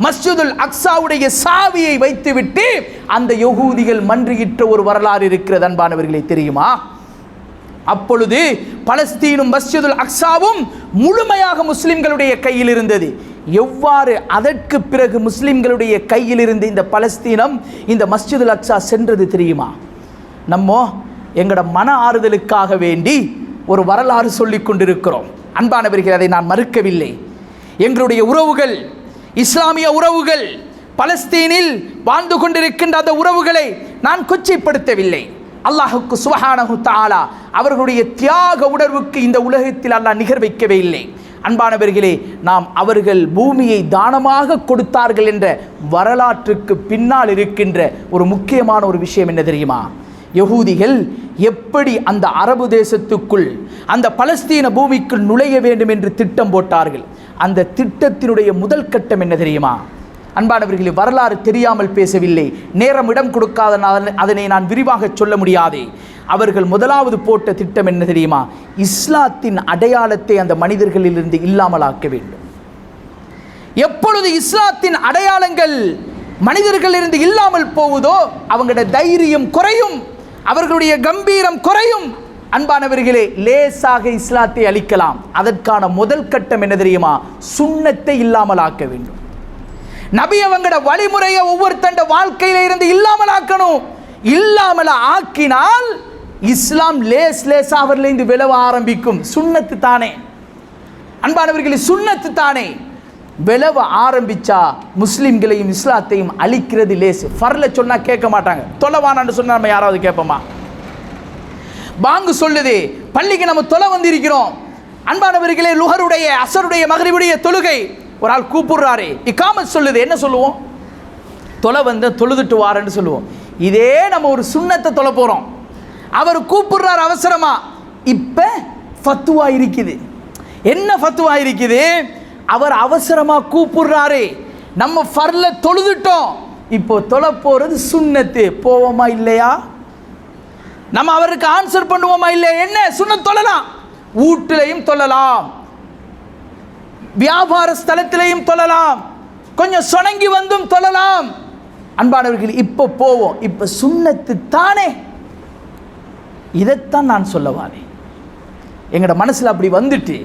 மஸ்ஜிதுல் அக்ஸாவுடைய சாவியை வைத்துவிட்டு அந்த யகூதிகள் மன்றியிட்ட ஒரு வரலாறு இருக்கிறது. அன்பானவர்களே, தெரியுமா? அப்பொழுது பலஸ்தீனும் மஸ்ஜிதுல் அக்ஸாவும் முழுமையாக முஸ்லிம்களுடைய கையில் இருந்தது. எவ்வாறு அதற்கு பிறகு முஸ்லிம்களுடைய கையில் இருந்து இந்த பலஸ்தீனம், இந்த மஸ்ஜிதுல் அக்ஸா சென்றது தெரியுமா? நம்ம எங்களோட மன ஆறுதலுக்காக வேண்டி ஒரு வரலாறு சொல்லிக் கொண்டிருக்கிறோம். அன்பானவர்கள், அதை நான் மறுக்கவில்லை. எங்களுடைய உறவுகள், இஸ்லாமிய உறவுகள், பலஸ்தீனில் வாழ்ந்து கொண்டிருக்கின்ற அந்த உறவுகளை நான் கொச்சைப்படுத்தவில்லை. அல்லாஹுக்கு சுப்ஹானஹு தஆலா அவர்களுடைய தியாக உணர்வுக்கு இந்த உலகத்தில் அல்லாஹ் நிகர் வைக்கவே இல்லை. அன்பானவர்களே, நாம் அவர்கள் பூமியை தானமாக கொடுத்தார்கள் என்ற வரலாற்றுக்கு பின்னால் இருக்கின்ற ஒரு முக்கியமான ஒரு விஷயம் என்ன தெரியுமா? யகூதிகள் எப்படி அந்த அரபு தேசத்துக்குள், அந்த பலஸ்தீன பூமிக்குள் நுழைய வேண்டும் என்று திட்டம் போட்டார்கள். அந்த திட்டத்தினுடைய முதல் கட்டம் என்ன தெரியுமா? அன்பானவர்களே, வரலாறு தெரியாமல் பேசவில்லை, நேரம் இடம் கொடுக்காத அதனை நான் விரிவாக சொல்ல முடியாது. அவர்கள் முதலாவது போட்ட திட்டம் என்ன தெரியுமா? இஸ்லாத்தின் அடையாளத்தை அந்த மனிதர்களிலிருந்து இல்லாமலாக்க வேண்டும். எப்பொழுது இஸ்லாத்தின் அடையாளங்கள் மனிதர்களிலிருந்து இல்லாமல் போவதோ அவங்களுடைய தைரியம் குறையும், அவர்களுடைய கம்பீரம் குறையும். அன்பானவர்களே, லேசாக இஸ்லாத்தை அளிக்கலாம். அதற்கான முதல் கட்டம் என்ன தெரியுமா? சுன்னத்தை இல்லாமல் ஆக்க வேண்டும். நபி அவங்களோட வழிமுறையை ஒவ்வொருத்தண்ட வாழ்க்கையில இருந்து இல்லாமல் ஆக்கணும். இல்லாமல் ஆக்கினால் இஸ்லாம் லேசா அவர்களிருந்து விளவ ஆரம்பிக்கும். சுன்னத்து தானே அன்பானவர்களே, சுன்னத்து தானே. விளவ ஆரம்பிச்சா முஸ்லிம்களையும் இஸ்லாத்தையும் அழிக்கிறது லேசு. ஃபர்ல சொன்னா கேட்க மாட்டாங்க, தொலைவானான்னு சொன்னா நம்ம யாராவது கேட்போமா? பாங்கு சொல்லுது, பள்ளிக்கு நம்ம தொலை வந்திருக்கிறோம். அன்பானவர்களே, லுஹருடைய, அசருடைய, மக்ரிபுடைய தொழுகை ஒரு ஆள் கூப்பிடுறாரு, இக்காமத் சொல்லுது, என்ன சொல்லுவோம்? தொலை வந்து தொழுதுட்டு வாரன்னு சொல்லுவோம். இதே நம்ம ஒரு சுன்னத்தை தொலை போறோம், அவர் கூப்பிடுறாரு அவசரமா. இப்ப ஃபத்வா இருக்குது. என்ன ஃபத்வா இருக்குது? அவர் அவசரமா கூப்பிடுறாரு, நம்ம ஃபர்ல தொழுதுட்டோம், இப்போ தொலை போறது சுன்னத்து. போவோமா இல்லையா? நம்ம அவருக்கு ஆன்சர் பண்ணுவோமா இல்லையா? என்ன சுன்னத் தொழலாம், வீட்டிலையும் தொழலாம், வியாபார ஸ்தலத்திலையும் தொழலாம், கொஞ்சம் சொணங்கி வந்தும் தொழலாம். அன்பானவர்கள், இப்போ போவோம், இப்போ சுன்னத்து தானே. இதைத்தான் நான் சொல்ல வாரேன். எங்களோட மனசில் அப்படி வந்துட்டு,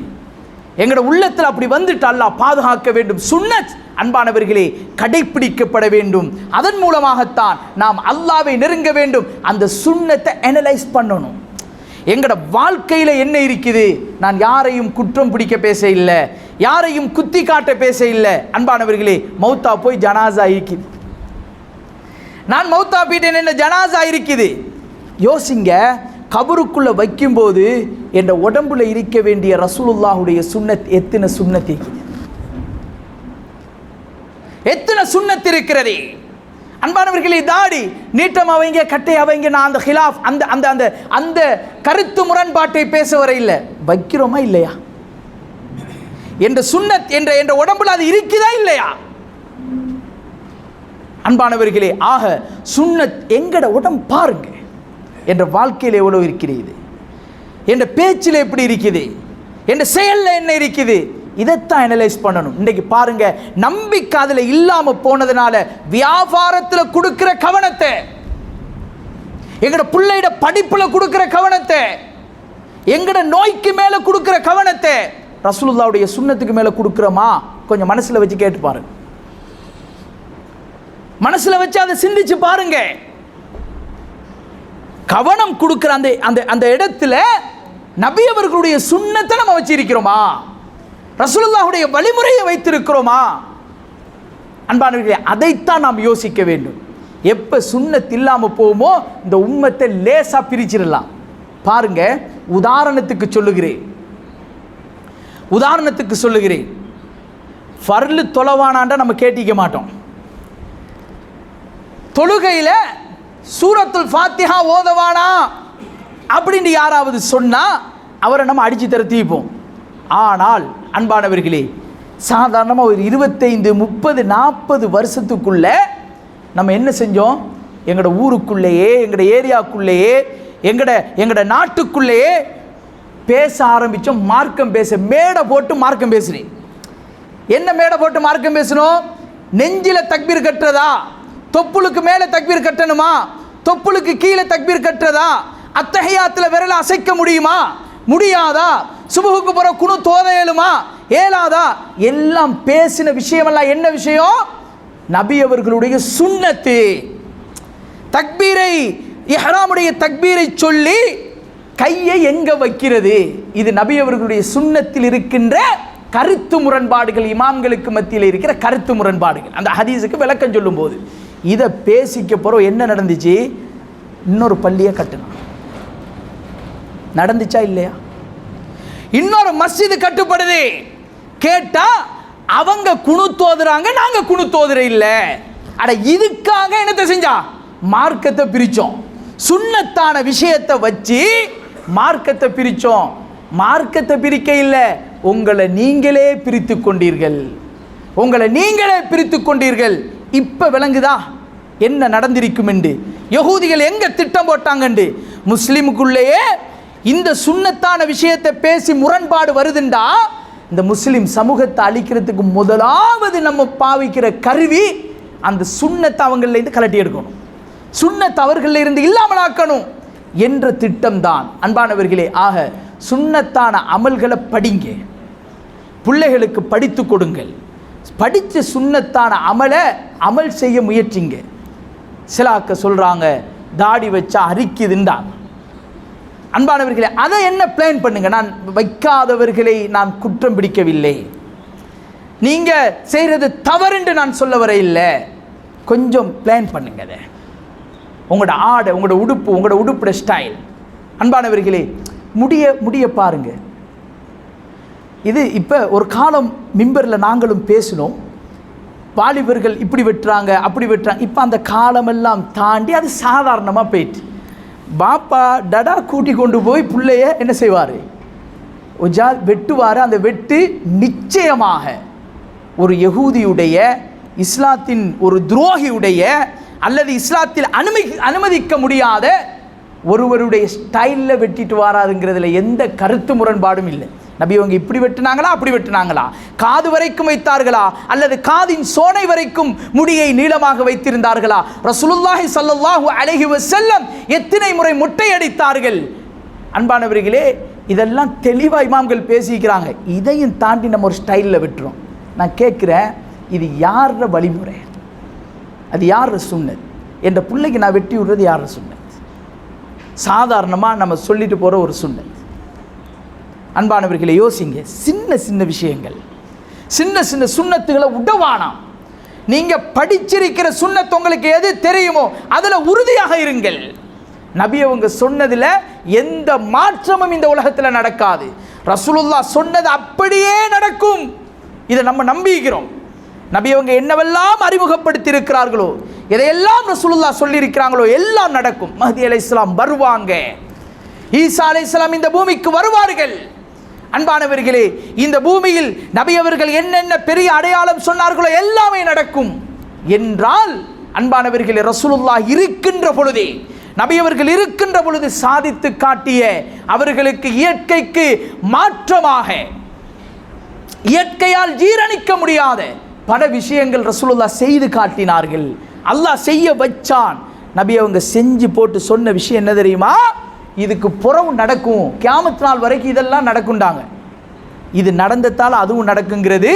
எங்களோட உள்ளத்தில் அப்படி வந்துட்டு அல்லாஹ் பாதுகாக்க வேண்டும். சுன்னத் அன்பானவர்களே கடைப்பிடிக்கப்பட வேண்டும். அதன் மூலமாகத்தான் நாம் அல்லாஹ்வை நெருங்க வேண்டும். அந்த சுன்னத்தை அனலைஸ் பண்ணணும். எங்களோட வாழ்க்கையில் என்ன இருக்குது? நான் யாரையும் குற்றம் பிடிக்க பேச இல்லை, யாரையும் குத்தி காட்ட பேச இல்லை. அன்பானவர்களே, மௌத்தா போய் ஜனாசா இருக்குது, நான் மௌத்தா போயிட்டேன், என்ன ஜனாசா இருக்குது. யோசிங்க, கபருக்குள்ள வைக்கும்போது என்ற உடம்புல இருக்க வேண்டிய ரசூலுல்லாஹுடைய சுன்னத் எத்தனை சுன்னத் இருக்குது? எத்தனை சுன்னத் இருக்கிறது? அன்பானவர்களே, தாடி நீட்டம் அவங்க, கட்டை அவங்க, நான் அந்த ஹிலாஃப் அந்த அந்த அந்த அந்த கருத்து முரண்பாட்டை பேச வர இல்லை. வைக்கிறோமா இல்லையா? என்ற சுன்னத் என்ற என்ற உடம்புல அது இருக்குதா இல்லையா? அன்பானவர்களே, ஆக சுன்னத் எங்கட உடம்பு பாருங்க, என்ற வாழ்க்கையில் எவ்வளவு இருக்கிறது, என்ற பேச்சில் எப்படி இருக்குது, என்ற செயலில் என்ன இருக்குது, இதைத்தான் அனலைஸ் பண்ணணும். இன்றைக்கு பாருங்க, நம்பிக்கை அதில் இல்லாமல் போனதுனால வியாபாரத்தில் கொடுக்கிற கவனத்தை, எங்கட பிள்ளைட படிப்பில் கொடுக்கிற கவனத்தை, எங்கட நோய்க்கு மேலே கொடுக்கிற கவனத்தை ரசூலுல்லாஹ்வுடைய சுன்னத்துக்கு மேலே கொடுக்குறோமா? கொஞ்சம் மனசில் வச்சு கேட்டு பாருங்க, மனசில் வச்சு அதை சிந்திச்சு பாருங்க. கவனம் கொடுக்கிற அந்த அந்த அந்த இடத்துல நபி அவர்களுடைய சுன்னத்தை நம்ம வச்சிருக்கிறோமா? ரசூலுல்லாஹ்வுடைய வழிமுறையை வைத்திருக்கிறோமா? அன்பானவர்களே, அதைத்தான் நாம் யோசிக்க வேண்டும். எப்போ சுன்னத் இல்லாமல் போகுமோ இந்த உம்மத்தை லேசாக பிரிச்சிடலாம். பாருங்க, உதாரணத்துக்கு சொல்லுகிறேன், ஃபர்லு தொலைவானாண்டா நம்ம கேட்டிக்க மாட்டோம். தொழுகையில் சூரத்துல் ஃபாத்திஹா ஓதவானா அப்படின்னு யாராவது சொன்னா அவரை நம்ம அடிச்சு தரத்திப்போம். ஆனால் அன்பானவர்களே, சாதாரணமாக ஒரு 25, 30, 40 வருஷத்துக்குள்ள நம்ம என்ன செஞ்சோம்? எங்களோட ஊருக்குள்ளேயே, எங்களோட ஏரியாக்குள்ளேயே, எங்களோட நாட்டுக்குள்ளேயே பேச ஆரம்பித்தோம். மார்க்கம் பேச மேடை போட்டு மார்க்கம் பேசுகிறேன். என்ன மேடை போட்டு மார்க்கம் பேசணும்? நெஞ்சில் தக்பீர் கட்டுறதா? தொப்புளுக்கு மேலே தக்பீர் கட்டணுமா? தொப்புளுக்கு கீழே தக்பீர் கட்டுறதா? அத்தஹியாத்தில் விரல அசைக்க முடியுமா? முடியாதா? சுபஹுக்கு போகிற குனு தோத ஏழுமா? ஏலாதா? எல்லாம் பேசின விஷயமெல்லாம் என்ன விஷயம்? நபி அவர்களுடைய சுன்னத்து. தக்பீரை, இஹ்ராமுடைய தக்பீரை சொல்லி கையை எங்க வைக்கிறது? இது நபி அவர்களுடைய சுன்னத்தில் இருக்கின்ற கருத்து முரண்பாடுகள், இமாம்களுக்கு மத்தியில் இருக்கிற கருத்து முரண்பாடுகள். அந்த ஹதீஸுக்கு விளக்கம் சொல்லும் போது இதை பேசிக்க போகிறோம். என்ன நடந்துச்சு? இன்னொரு பள்ளியை கட்டணும். நடந்துச்சா இல்லையா? இன்னொரு மஸ்ஜிது கட்டுப்படுது. கேட்டா அவங்க குணுத்தோதுறாங்க, நாங்க குணுத்தோதுற இல்லை. அட, இதுக்காக என்னத்தை செஞ்சா? மார்க்கத்தை பிரிச்சோம். சுன்னத்தான விஷயத்தை வச்சு மார்க்கத்தை பிரித்தோம். மார்க்கத்தை பிரிக்க இல்லை, உங்களை நீங்களே பிரித்து கொண்டீர்கள். உங்களை நீங்களே பிரித்து கொண்டீர்கள். இப்போ விளங்குதா என்ன நடந்திருக்கும் என்று? யகூதிகள் எங்க திட்டம் போட்டாங்கண்டு? முஸ்லிமுக்குள்ளேயே இந்த சுன்னத்தான விஷயத்தை பேசி முரண்பாடு வருதுண்டா, இந்த முஸ்லிம் சமூகத்தை அழிக்கிறதுக்கு முதலாவது நம்ம பாவிக்கிற கருவி அந்த சுன்னத்தை அவங்களிலிருந்து கலட்டி எடுக்கணும், சுன்னத்தை அவர்களில் இருந்து இல்லாமலாக்கணும் என்ற திட்டம்தான் அன்பானவர்களே. ஆக சுன்னத்தான அமல்களை படிங்க, பிள்ளைகளுக்கு படித்து கொடுங்கள். படித்த சுன்னத்தான அமல் செய்ய முயற்சிங்க. சிலாக்க சொல்கிறாங்க தாடி வச்சா அரிக்குதுண்டாங்க. அன்பானவர்களே, அதை என்ன பிளான் பண்ணுங்க. நான் வைக்காதவர்களை நான் குற்றம் பிடிக்கவில்லை, நீங்கள் செய்கிறது தவறுன்னு நான் சொல்ல வர இல்லை. கொஞ்சம் பிளான் பண்ணுங்க. அதை உங்களோட ஆடை, உங்களோட உடுப்புட ஸ்டைல். அன்பானவர்களே, முடிய பாருங்க. இது இப்போ ஒரு காலம் மிம்பரில் நாங்களும் பேசினோம், வாலிபர்கள் இப்படி வெட்டுறாங்க அப்படி வெட்டுறாங்க. இப்போ அந்த காலமெல்லாம் தாண்டி அது சாதாரணமாக போயிட்டு பாப்பா டடா கூட்டி கொண்டு போய் பிள்ளைய என்ன செய்வார், வெட்டுவார். அந்த வெட்டு நிச்சயமாக ஒரு யகூதியுடைய, இஸ்லாத்தின் ஒரு துரோகியுடைய அல்லது இஸ்லாத்தில் அனுமதிக்க முடியாத ஒருவருடைய ஸ்டைலில் வெட்டிட்டு வராதுங்கிறதுல எந்த கருத்து முரண்பாடும் இல்லை. நபி அவங்க இப்படி வெட்டினாங்களா அப்படி வெட்டினாங்களா, காது வரைக்கும் வைத்தார்களா அல்லது காதின் சோனை வரைக்கும் முடியை நீளமாக வைத்திருந்தார்களா, ரசூலுல்லாஹி ஸல்லல்லாஹு அலைஹி வஸல்லம் எத்தனை முறை முட்டையடித்தார்கள். அன்பானவர்களே, இதெல்லாம் தெளிவாக இமாம்கள் பேசிக்கிறாங்க. இதையும் தாண்டி நம்ம ஒரு ஸ்டைலில் வெட்டுறோம். நான் கேட்குறேன், இது யார வழிமுறை, அது யார் சுன்னத்? என்ற பிள்ளைக்கு நான் வெட்டி விடுறது யார சுன்னத்? சாதாரணமாக நம்ம சொல்லிட்டு போகிற ஒரு சுன்னத். அன்பானவர்களை யோசிங்க. சின்ன சின்ன விஷயங்கள், சின்ன சின்ன சுன்னத்துகளை உடவானாம். நீங்கள் படிச்சிருக்கிற சுன்னத் உங்களுக்கு எது தெரியுமோ அதில் உறுதியாக இருங்கள். நபி அவங்க சொன்னதில் எந்த மாற்றமும் இந்த உலகத்தில் நடக்காது. ரசூலுல்லாஹ் சொன்னது அப்படியே நடக்கும். இதை நம்ம நம்பிக்கிறோம். நபி அவங்க என்னவெல்லாம் அறிமுகப்படுத்தி இருக்கிறார்களோ, எதையெல்லாம் ரசூலுல்லாஹ் சொல்லியிருக்கிறாங்களோ எல்லாம் நடக்கும். மஹ்தி அலைஹிஸ்ஸலாம் வருவாங்க, ஈசா அலைஹிஸ்ஸலாம் இந்த பூமிக்கு வருவார்கள். அன்பானவர்களே, இந்த பூமியில் நபி அவர்கள் என்னென்ன பெரிய அடையாளம் சொன்னார்களோ எல்லாமே நடக்கும் என்றால், அன்பானவர்களே, ரசூலுல்லாஹ் இருக்கின்ற பொழுதே, நபி அவர்கள் இருக்கின்ற பொழுது சாதித்து காட்டிய, அவர்களுக்கு இயற்கைக்கு மாற்றமாக, இயற்கையால் ஜீரணிக்க முடியாத பல விஷயங்கள் ரசூலுல்லாஹ் செய்து காட்டினார்கள். அல்லாஹ் செய்ய வச்சான். நபி அவங்க செஞ்சு போட்டு சொன்ன விஷயம் என்ன தெரியுமா? இதுக்கு புறவு நடக்கும், கியாமத் நாள் வரைக்கும் இதெல்லாம் நடக்குண்டாங்க. இது நடந்ததால் அதுவும் நடக்குங்கிறது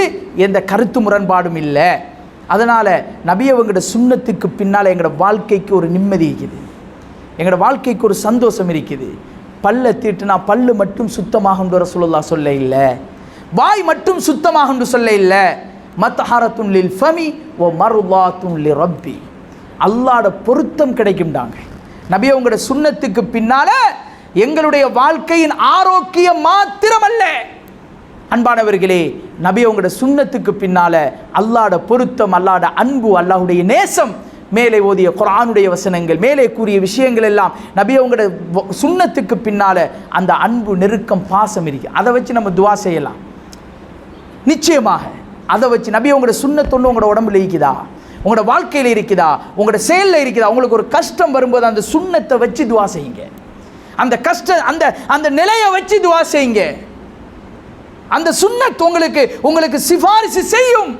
எந்த கருத்து முரண்பாடும் இல்லை. அதனால் நபி அவங்களோட சுன்னத்துக்கு பின்னால் எங்களோட வாழ்க்கைக்கு ஒரு நிம்மதி இருக்குது, எங்களோட வாழ்க்கைக்கு ஒரு சந்தோஷம் இருக்குது. பல்ல தீட்டுனா பல்லு மட்டும் சுத்தமாகும் ரசூலுல்லாஹ் சொல்ல இல்லை, வாய் மட்டும் சுத்தமாகும் சொல்ல இல்லை. மத்ஹரத்துன் லில் ஃபமி வ மர்லாத்துன் லிரப்பி, அல்லாஹ்வோட பொருத்தம் கிடைக்கும்டாங்க. நபி அவங்களோட சுன்னத்துக்கு பின்னால எங்களுடைய வாழ்க்கையின் ஆரோக்கியம் மாத்திரமல்ல, அன்பானவர்களே, நபி அவங்களோட சுன்னத்துக்கு பின்னால அல்லாஹ்வோட பொருத்தம், அல்லாஹ்வோட அன்பு, அல்லாஹ்வுடைய நேசம், மேலே ஓதிய குர்ஆனுடைய வசனங்கள், மேலே கூறிய விஷயங்கள் எல்லாம் நபி அவங்களோட சுன்னத்துக்கு பின்னால அந்த அன்பு, நெருக்கம், பாசம் இருக்கு. அதை வச்சு நம்ம துவா செய்யலாம். நிச்சயமாக அதை வச்சு நபி அவங்களோட சுன்னத்தொன்று உங்களோட உடம்புல இருக்குதா, உங்களோட வாழ்க்கையில் இருக்குதா, உங்களோட செயலில் இருக்குதா? உங்களுக்கு ஒரு கஷ்டம் வரும்போது அந்த சுன்னத்தை வச்சு துவா செய்யுங்க. அந்த கஷ்டம், அந்த நிலையை வச்சு துவா செய்யுங்க. அந்த சுன்னத் உங்களுக்கு சிபாரிசு செய்யும்,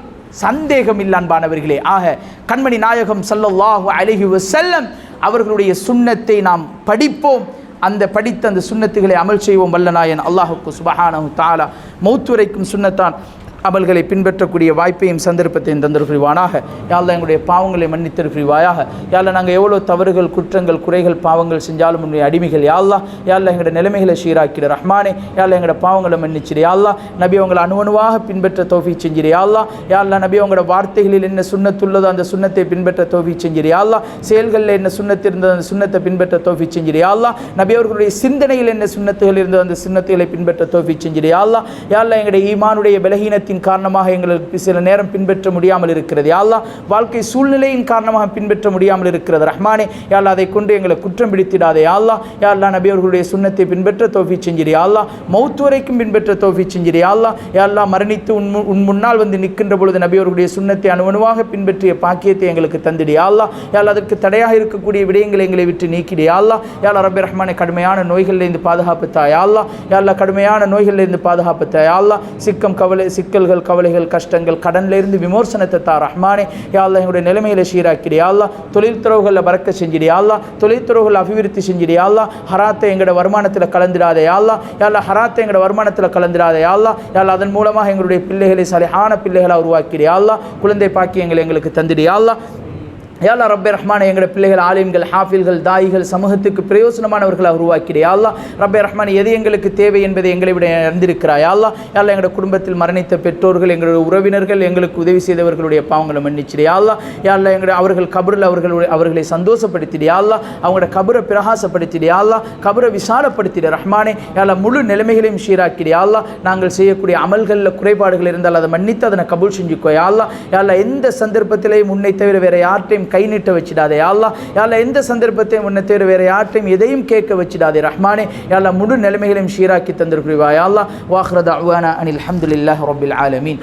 சந்தேகம் இல்லை அன்பானவர்களே. ஆக கண்மணி நாயகம் ஸல்லல்லாஹு அலைஹி வஸல்லம் அவர்களுடைய சுன்னத்தை நாம் படிப்போம். அந்த படித்த அந்த சுன்னத்துகளை அமல் செய்வோம். வல்லநாயன் அல்லாஹுக்கு சுப்ஹானஹு தஆலா மௌத்துரைக்கும் சுன்னத்தான் அமல்களை பின்பற்றக்கூடிய வாய்ப்பையும் சந்தர்ப்பத்தையும் தந்திருக்கிறானாக. யாழ்லா எங்களுடைய பாவங்களை மன்னித்திருக்கிறாயாக. யாழ்லா நாங்கள் எவ்வளோ தவறுகள், குற்றங்கள், குறைகள், பாவங்கள் செஞ்சாலும் உன்னுடைய அடிமைகள். யாழ்லா எங்களோட நிலைமைகளை சீராக்கிட ரஹ்மானே. யாழ்லா எங்களோட பாவங்களை மன்னிச்சிடு. யாழ்லா நபி அவங்களை அணுவணுவாக பின்பற்ற தௌஃபீக் செஞ்சிரு. யாழ்லா நபி அவங்களோட வார்த்தைகளில் என்ன சுன்னத்துள்ளதோ அந்த சுன்னத்தை பின்பற்ற தௌஃபீக் செஞ்சிரு. யாழ்லா செயல்களில் என்ன சுன்னத்து இருந்ததோ அந்த சுன்னத்தை பின்பற்ற தௌஃபீக் செஞ்சிரு. யாழ்லா நபி அவர்களுடைய சிந்தனையில் என்ன சுன்னத்துகள் இருந்ததோ அந்த சுன்னத்துகளை பின்பற்ற தௌஃபீக் செஞ்சிரு. யாழ்லா எங்களுடைய ஈமானுடைய பலகீனத்தை காரணத்தின் காரணமாக எங்களுக்கு சில நேரம் பின்பற்ற முடியாமல் இருக்கிறது. யா அல்லாஹ் வாழ்க்கை சூழ்நிலையின் காரணமாக பின்பற்ற முடியாமல் இருக்கிறது. ரஹ்மானே யா அல்லாஹ் அதை கொண்டு எங்களை குற்றம் பிடித்திடாதே. யா அல்லாஹ் யா அல்லாஹ் நபி அவர்களுடைய சுன்னத்தை பின்பற்ற தௌஃபீக் செஞ்சிரு. யா அல்லாஹ் மௌத் வரைக்கும் பின்பற்ற தௌஃபீக் செஞ்சிரு. யா அல்லாஹ் யா அல்லாஹ் மரணித்து உன் முன்னால் வந்து நிற்கின்ற பொழுது நபி அவர்களுடைய சுன்னத்தை அணுவணுவாக பின்பற்றிய பாக்கியத்தை எங்களுக்கு தந்திடு. யா அல்லாஹ் யா அல்லாஹ் அதற்கு தடையாக இருக்கக்கூடிய விடயங்களை எங்களை விட்டு நீக்கிடு. யா அல்லாஹ் யா அல்லாஹ் ரப்பி ரஹ்மானே கடுமையான நோய்களிலிருந்து பாதுகாப்பு தா. யா அல்லாஹ் யா அல்லாஹ் கடுமையான நோய்களிலிருந்து பாதுகாப்பு தா. யா அல்லாஹ் சிக்கல்கள் கவலைகள் கஷ்டங்கள் கடனிலிருந்து விமோசனத்தை தா. ரஹ்மானே யா அல்லாஹ் எங்களுடைய நிலைமையில சீராக்கிடு. யா அல்லாஹ் தொழில் துறவுகளில் பறக்க செஞ்சிடு. யா அல்லாஹ் தொழில் துறவுகள் அபிவிருத்தி செஞ்சிடு. யா அல்லாஹ் ஹராத்தை எங்களோட வருமானத்தில் கலந்துடாதே. யா அல்லாஹ் யா அல்லாஹ் ஹராத்தை எங்களோட வருமானத்தில் கலந்துடாதே. யா அல்லாஹ் யா அல்லாஹ் அதன் மூலமாக எங்களுடைய பிள்ளைகளை சலிஹான பிள்ளைகளை உருவாக்கிடு. யா அல்லாஹ் குழந்தை பாக்கியங்களை எங்களுக்கு தந்திடு. யா அல்லாஹ் யா அல்லாஹ் ரப்பே ரஹ்மானே எங்களுடைய பிள்ளைகள் ஆலிம்கள் ஹாஃபில்கள் தாயிகள் சமூகத்துக்கு பிரயோசனமானவர்களாக உருவாக்கிடு. யா அல்லாஹ் ரப்பே ரஹ்மானே எது எங்களுக்கு தேவை என்பதை எங்களை விட அறிந்திருக்கிறாய். யா அல்லாஹ் யா அல்லாஹ் எங்களுடைய குடும்பத்தில் மரணித்த பெற்றோர்கள் எங்களுடைய உறவினர்கள் எங்களுக்கு உதவி செய்தவர்களுடைய பாவங்களை மன்னிச்சிடு. யா அல்லாஹ் யா அல்லாஹ் எங்களுடைய அவர்கள் கபரில் அவர்களை சந்தோஷப்படுத்திடு. யா அல்லாஹ் அவங்களோட கபரை பிரகாசப்படுத்திடு. யா அல்லாஹ் கபரை விசாலப்படுத்திடு. ரஹ்மானே யா அல்லாஹ் முழு நிலைமைகளையும் சீராக்கிடு. யா அல்லாஹ் நாங்கள் செய்யக்கூடிய அமல்களில் குறைபாடுகள் இருந்தால் அதை மன்னித்து அதனை கபூல் செஞ்சுக்கோ. யா அல்லாஹ் யா அல்லாஹ் எந்த சந்தர்ப்பத்திலையும் உன்னை தவிர வேற யார்ட்டையும் கை நீட்ட வச்சிடாதே. யா அல்லாஹ் யா அல்லாஹ் எந்த சந்தர்ப்பத்தையும் உன்னை தவிர வேற யார்ட்டையும் எதையும் கேட்க வச்சிடாதே. ரஹ்மானே யா அல்லாஹ் முழு நிலைமைகளையும் சீராக்கி தந்திருக்கிறாய். யா அல்லாஹ் வாஹ்ர தஅவானா அனில் ஹம்துலில்லாஹி ரப்பில் ஆலமீன்.